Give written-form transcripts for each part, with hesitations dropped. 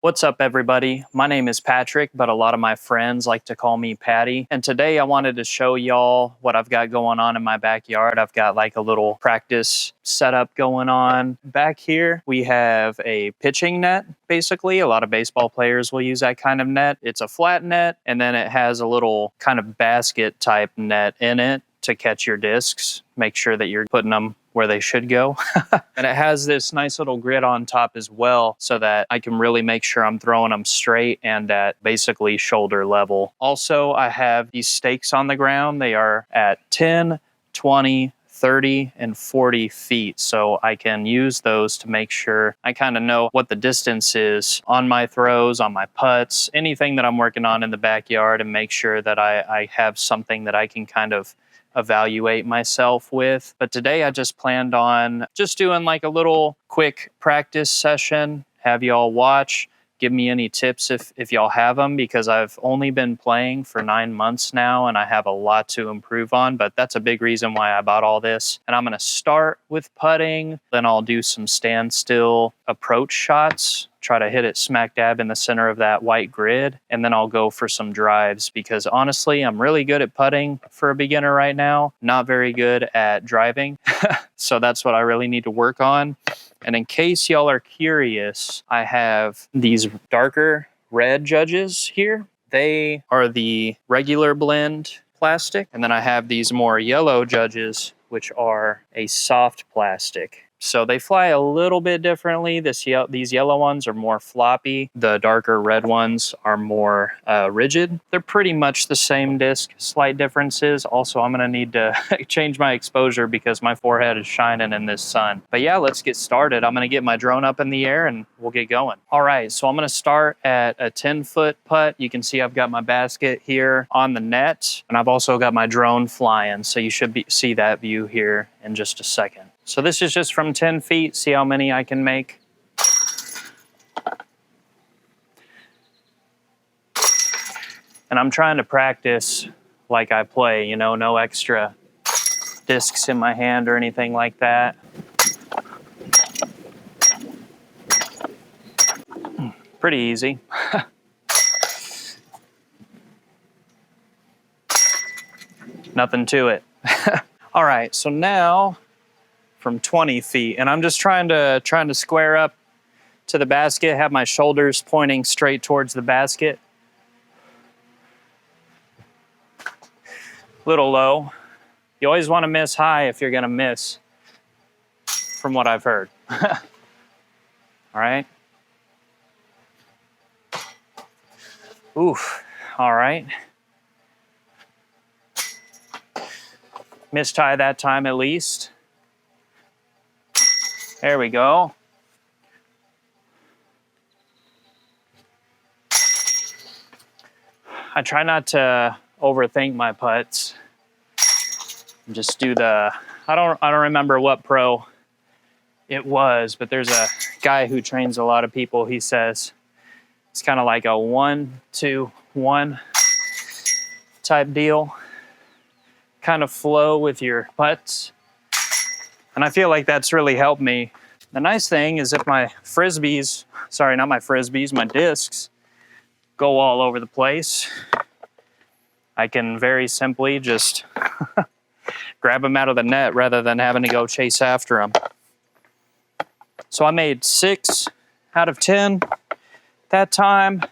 What's up, everybody? My name is Patrick, but a lot of my friends like to call me Paddy. And today I wanted to show y'all what I've got going on in my backyard. I've got like a little practice setup going on. Back here, we have a pitching net, basically. A lot of baseball players will use that kind of net. It's a flat net, and then it has a little kind of basket type net in it to catch your discs. Make sure that you're putting them where they should go. And it has this nice little grid on top as well so that I can really make sure I'm throwing them straight and at basically shoulder level. Also, I have these stakes on the ground. They are at 10, 20, 30, and 40 feet. So I can use those to make sure I kind of know what the distance is on my throws, on my putts, anything that I'm working on in the backyard, and make sure that I have something that I can kind of evaluate myself with. But today I just planned on just doing like a little quick practice session, have y'all watch, give me any tips if y'all have them, because I've only been playing for 9 months now and I have a lot to improve on, but that's a big reason why I bought all this. And I'm going to start with putting, then I'll do some standstill approach shots, try to hit it smack dab in the center of that white grid, and then I'll go for some drives, because honestly, I'm really good at putting for a beginner right now, not very good at driving. So that's what I really need to work on. And in case y'all are curious, I have these darker red judges here. They are the regular blend plastic. And then I have these more yellow judges, which are a soft plastic. So they fly a little bit differently. These yellow ones are more floppy. The darker red ones are more rigid. They're pretty much the same disc, slight differences. Also, I'm gonna need to change my exposure because my forehead is shining in this sun. But yeah, let's get started. I'm gonna get my drone up in the air and we'll get going. All right, so I'm gonna start at a 10-foot putt. You can see I've got my basket here on the net, and I've also got my drone flying. So you should see that view here in just a second. So this is just from 10 feet, see how many I can make. And I'm trying to practice like I play, you know, no extra discs in my hand or anything like that. Pretty easy. Nothing to it. All right, so now from 20 feet, and I'm just trying to square up to the basket, have my shoulders pointing straight towards the basket. Little low. You always want to miss high if you're gonna miss, from what I've heard. All right. Oof. All right. Missed high that time at least. There we go. I try not to overthink my putts. Just do the, I don't remember what pro it was, but there's a guy who trains a lot of people. He says it's kind of like a 1-2-1 type deal. Kind of flow with your putts. And I feel like that's really helped me. The nice thing is if my frisbees, sorry, not my frisbees, my discs go all over the place, I can very simply just grab them out of the net rather than having to go chase after them. So I made 6 out of 10 that time.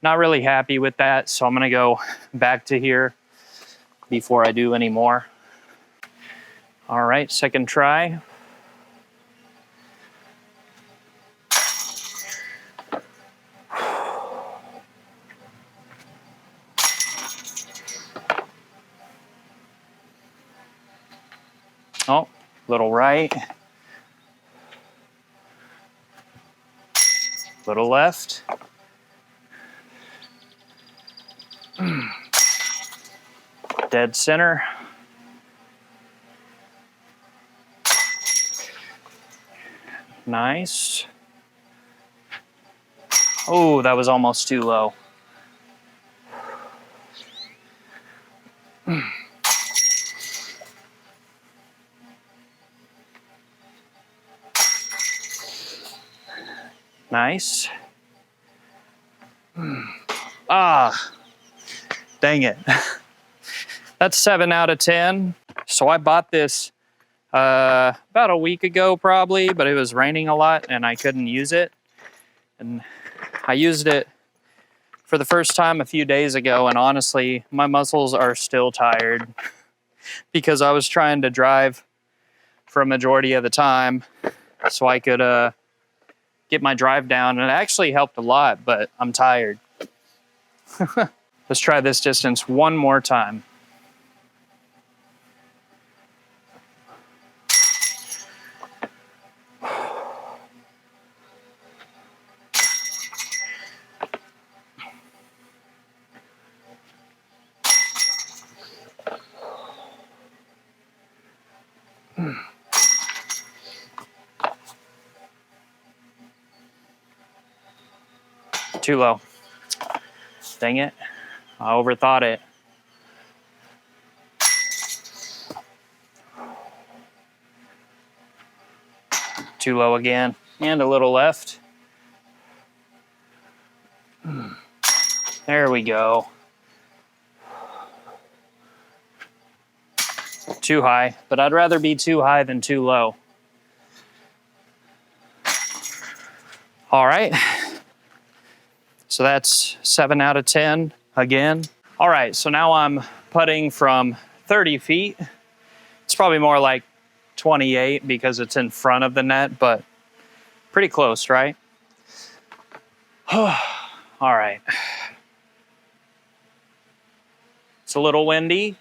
Not really happy with that, so I'm gonna go back to here before I do any more. All right, second try. Oh, little right. Little left. Dead center. Nice. Oh, that was almost too low. Nice. Ah, dang it. That's 7 out of 10. So I bought this about a week ago probably, but it was raining a lot and I couldn't use it. And I used it for the first time a few days ago, and honestly, my muscles are still tired because I was trying to drive for a majority of the time so I could get my drive down, and it actually helped a lot, but I'm tired. Let's try this distance one more time. Too low. Dang it. I overthought it. Too low again. And a little left. There we go. Too high, but I'd rather be too high than too low. All right. So that's 7 out of 10 again. All right, so now I'm putting from 30 feet. It's probably more like 28 because it's in front of the net, but pretty close, right? All right. It's a little windy.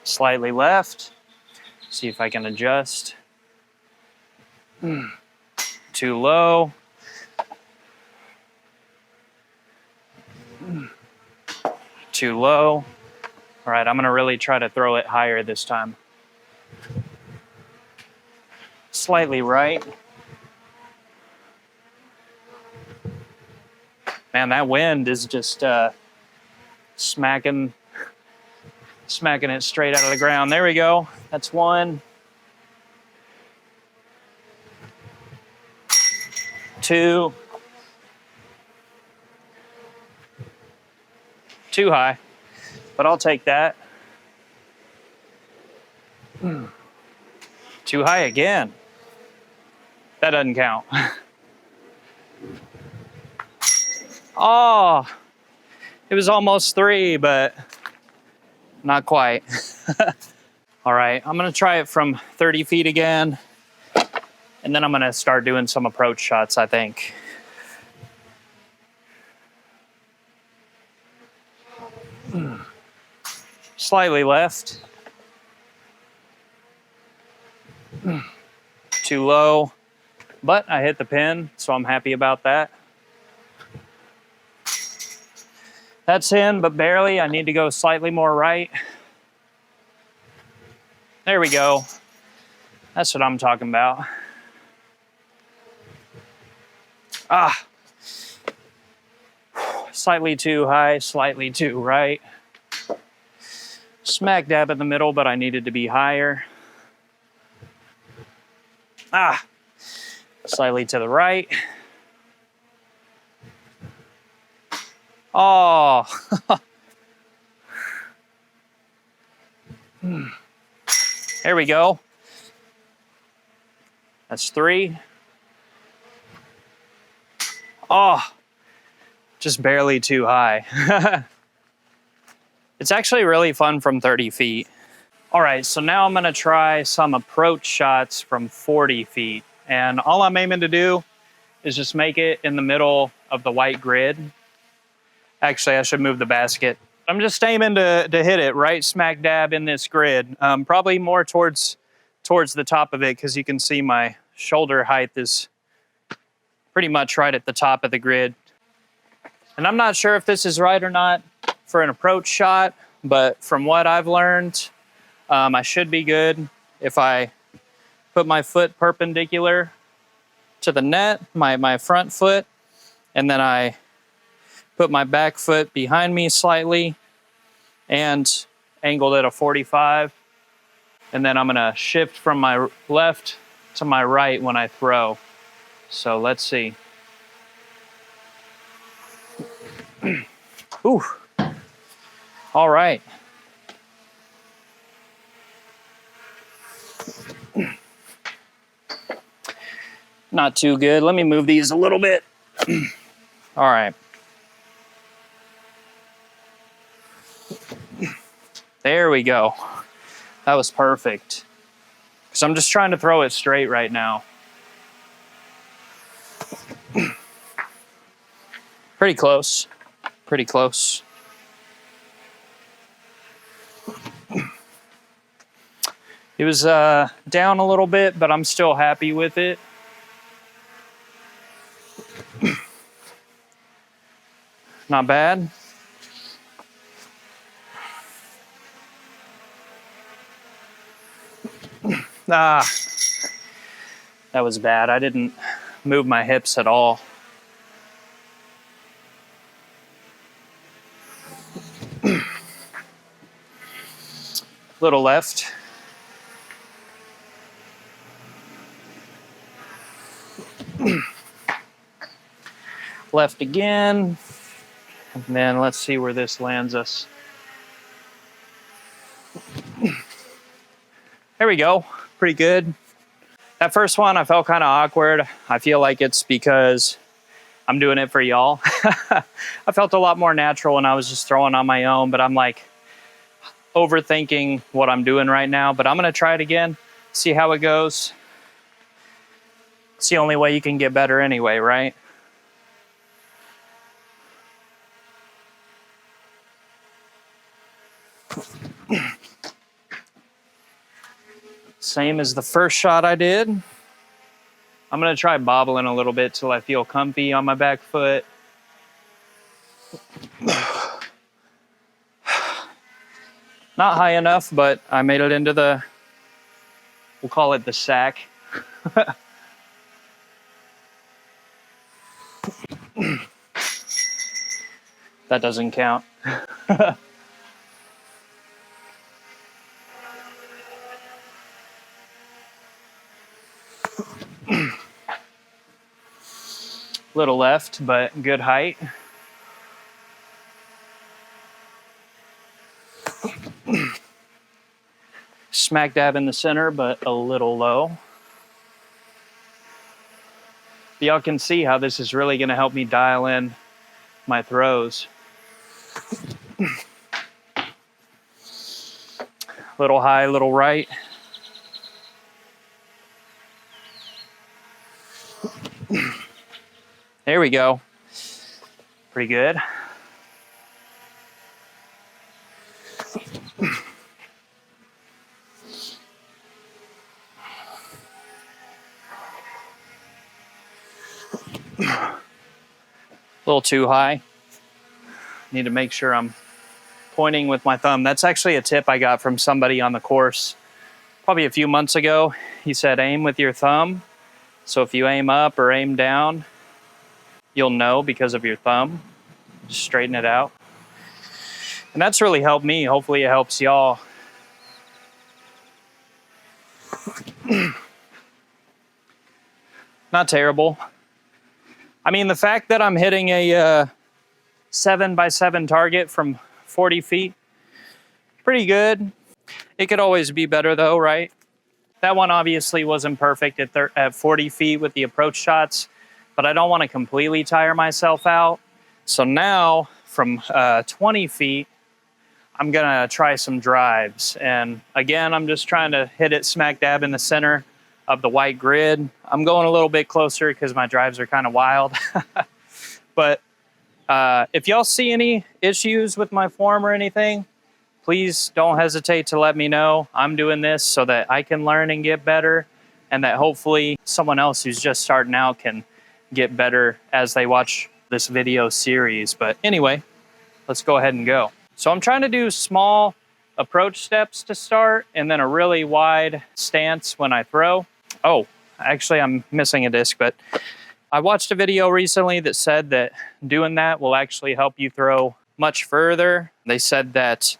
Slightly left. See if I can adjust. Too low. Too low. All right, I'm gonna really try to throw it higher this time. Slightly right. Man, that wind is just smacking it straight out of the ground. There we go. That's one. 2. Too high, but I'll take that. Too high again. That doesn't count. Oh, it was almost 3, but not quite. All right, I'm gonna try it from 30 feet again, and then I'm gonna start doing some approach shots, I think. Slightly left. Too low, but I hit the pin, so I'm happy about that. That's in, but barely. I need to go slightly more right. There we go. That's what I'm talking about. Ah. Slightly too high, slightly too right. Smack dab in the middle, but I needed to be higher. Ah. Slightly to the right. Oh. There we go. That's 3. Oh. Just barely too high. It's actually really fun from 30 feet. All right, so now I'm gonna try some approach shots from 40 feet. And all I'm aiming to do is just make it in the middle of the white grid. Actually, I should move the basket. I'm just aiming to hit it right smack dab in this grid. Probably more towards the top of it, because you can see my shoulder height is pretty much right at the top of the grid. And I'm not sure if this is right or not for an approach shot, but from what I've learned, I should be good if I put my foot perpendicular to the net, my front foot, and then I put my back foot behind me slightly and angled at a 45. And then I'm gonna shift from my left to my right when I throw. So let's see. Ooh. All right. Not too good. Let me move these a little bit. All right. There we go. That was perfect. So I'm just trying to throw it straight right now. Pretty close. Pretty close. It was down a little bit, but I'm still happy with it. Not bad. Ah, that was bad. I didn't move my hips at all. Little left. Left again. And then let's see where this lands us. There we go. Pretty good. That first one, I felt kind of awkward. I feel like it's because I'm doing it for y'all. I felt a lot more natural when I was just throwing on my own, but I'm like overthinking what I'm doing right now. But I'm going to try it again, see how it goes. It's the only way you can get better anyway, right? Same as the first shot I did. I'm going to try bobbling a little bit till I feel comfy on my back foot. Not high enough, but I made it into the, we'll call it the sack. That doesn't count. Little left, but good height. Smack dab in the center, but a little low. Y'all can see how this is really going to help me dial in my throws. Little high, little right. There we go. Pretty good. A little too high. Need to make sure I'm pointing with my thumb. That's actually a tip I got from somebody on the course probably a few months ago. He said aim with your thumb. So if you aim up or aim down, you'll know because of your thumb. Just straighten it out. And that's really helped me. Hopefully it helps y'all. Not terrible. I mean, the fact that I'm hitting a 7x7 target from 40 feet, pretty good. It could always be better though, right? That one obviously wasn't perfect at 40 feet with the approach shots, but I don't want to completely tire myself out. So now from 20 feet, I'm gonna try some drives. And again, I'm just trying to hit it smack dab in the center of the white grid. I'm going a little bit closer because my drives are kind of wild. But if y'all see any issues with my form or anything, please don't hesitate to let me know. I'm doing this so that I can learn and get better, and that hopefully someone else who's just starting out can get better as they watch this video series. But anyway, let's go ahead and go. So I'm trying to do small approach steps to start and then a really wide stance when I throw. Oh, actually I'm missing a disc, but I watched a video recently that said that doing that will actually help you throw much further. They said that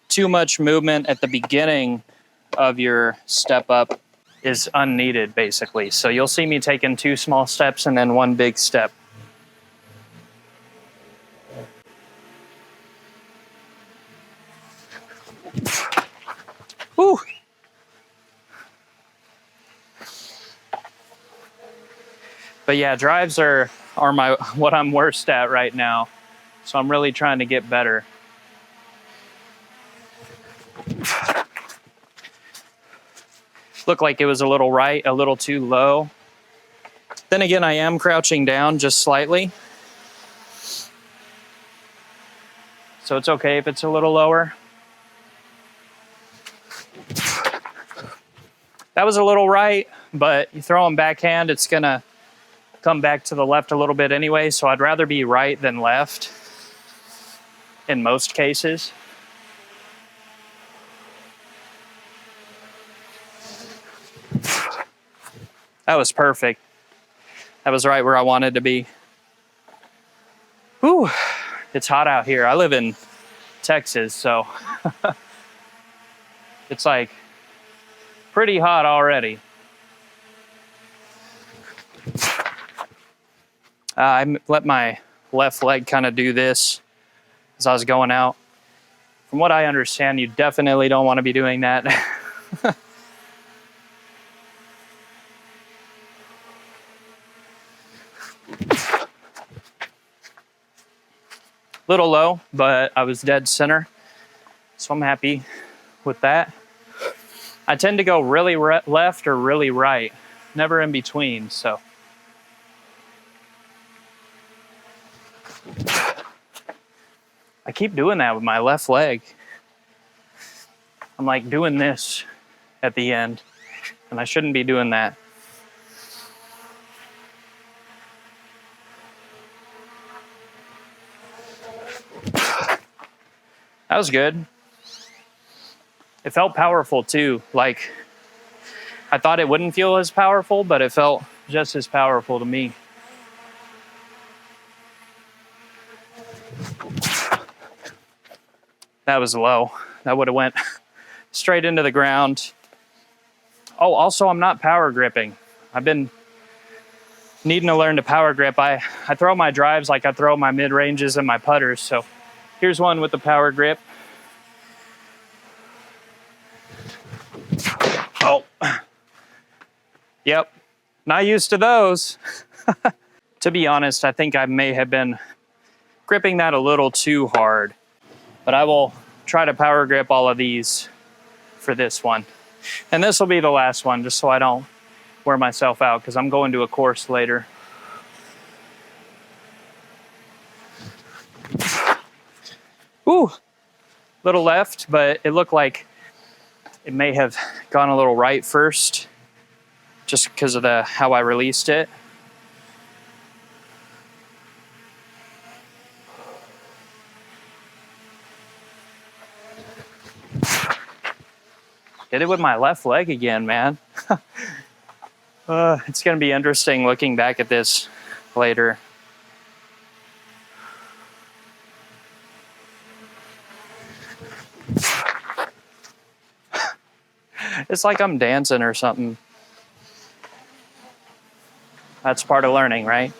too much movement at the beginning of your step up is unneeded basically. So you'll see me taking 2 small steps and then 1 big step. Whew. But yeah, drives are what I'm worst at right now. So I'm really trying to get better. Looked like it was a little right, a little too low. Then again, I am crouching down just slightly. So it's okay if it's a little lower. That was a little right, but you throw them backhand, it's gonna come back to the left a little bit anyway, so I'd rather be right than left in most cases. That was perfect. That was right where I wanted to be. Whew, it's hot out here. I live in Texas, so it's like pretty hot already. I let my left leg kind of do this as I was going out. From what I understand, you definitely don't want to be doing that. Little low, but I was dead center, so I'm happy with that. I tend to go really left or really right, never in between, so. I keep doing that with my left leg. I'm like doing this at the end, and I shouldn't be doing that. That was good. It felt powerful too. Like, I thought it wouldn't feel as powerful, but it felt just as powerful to me. That was low. That would have went straight into the ground. Oh, also, I'm not power gripping. I've been needing to learn to power grip. I throw my drives like I throw my mid-ranges and my putters. So here's one with the power grip. Oh, yep, not used to those. To be honest, I think I may have been gripping that a little too hard, but I will try to power grip all of these for this one. And this will be the last one, just so I don't wear myself out, because I'm going to a course later. Ooh, little left, but it looked like it may have gone a little right first, just because of how I released it. Hit it with my left leg again, man. It's gonna be interesting looking back at this later. It's like I'm dancing or something. That's part of learning, right?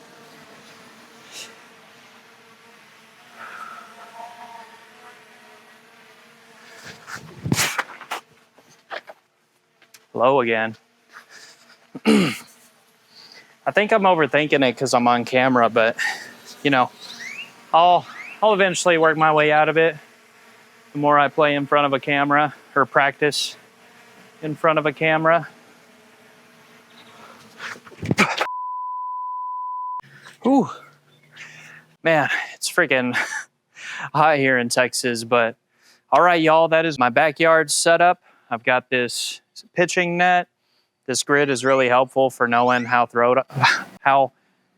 Low again. I think I'm overthinking it because I'm on camera, but you know, I'll eventually work my way out of it. The more I play in front of a camera or practice in front of a camera. Ooh, man, it's freaking hot here in Texas, but all right, y'all, that is my backyard setup. I've got this pitching net. This grid is really helpful for knowing how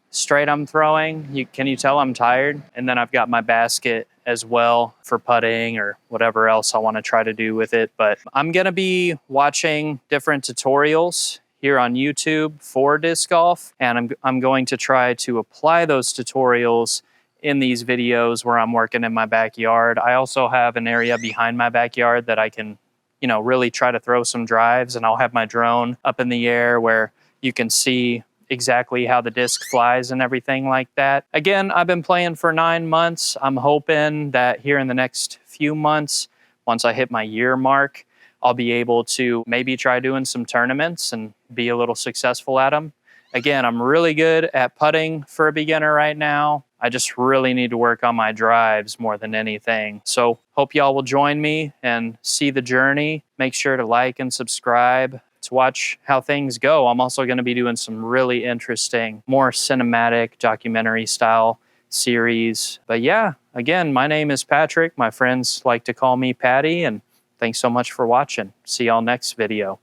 straight I'm throwing. Can you tell I'm tired? And then I've got my basket as well for putting or whatever else I want to try to do with it. But I'm going to be watching different tutorials here on YouTube for disc golf, and I'm going to try to apply those tutorials in these videos where I'm working in my backyard. I also have an area behind my backyard that I can you know, really try to throw some drives, and I'll have my drone up in the air where you can see exactly how the disc flies and everything like that. Again, I've been playing for 9 months. I'm hoping that here in the next few months, once I hit my year mark, I'll be able to maybe try doing some tournaments and be a little successful at them. Again, I'm really good at putting for a beginner right now. I just really need to work on my drives more than anything. So hope y'all will join me and see the journey. Make sure to like and subscribe to watch how things go. I'm also going to be doing some really interesting, more cinematic documentary style series. But yeah, again, my name is Patrick. My friends like to call me Paddy, and thanks so much for watching. See y'all next video.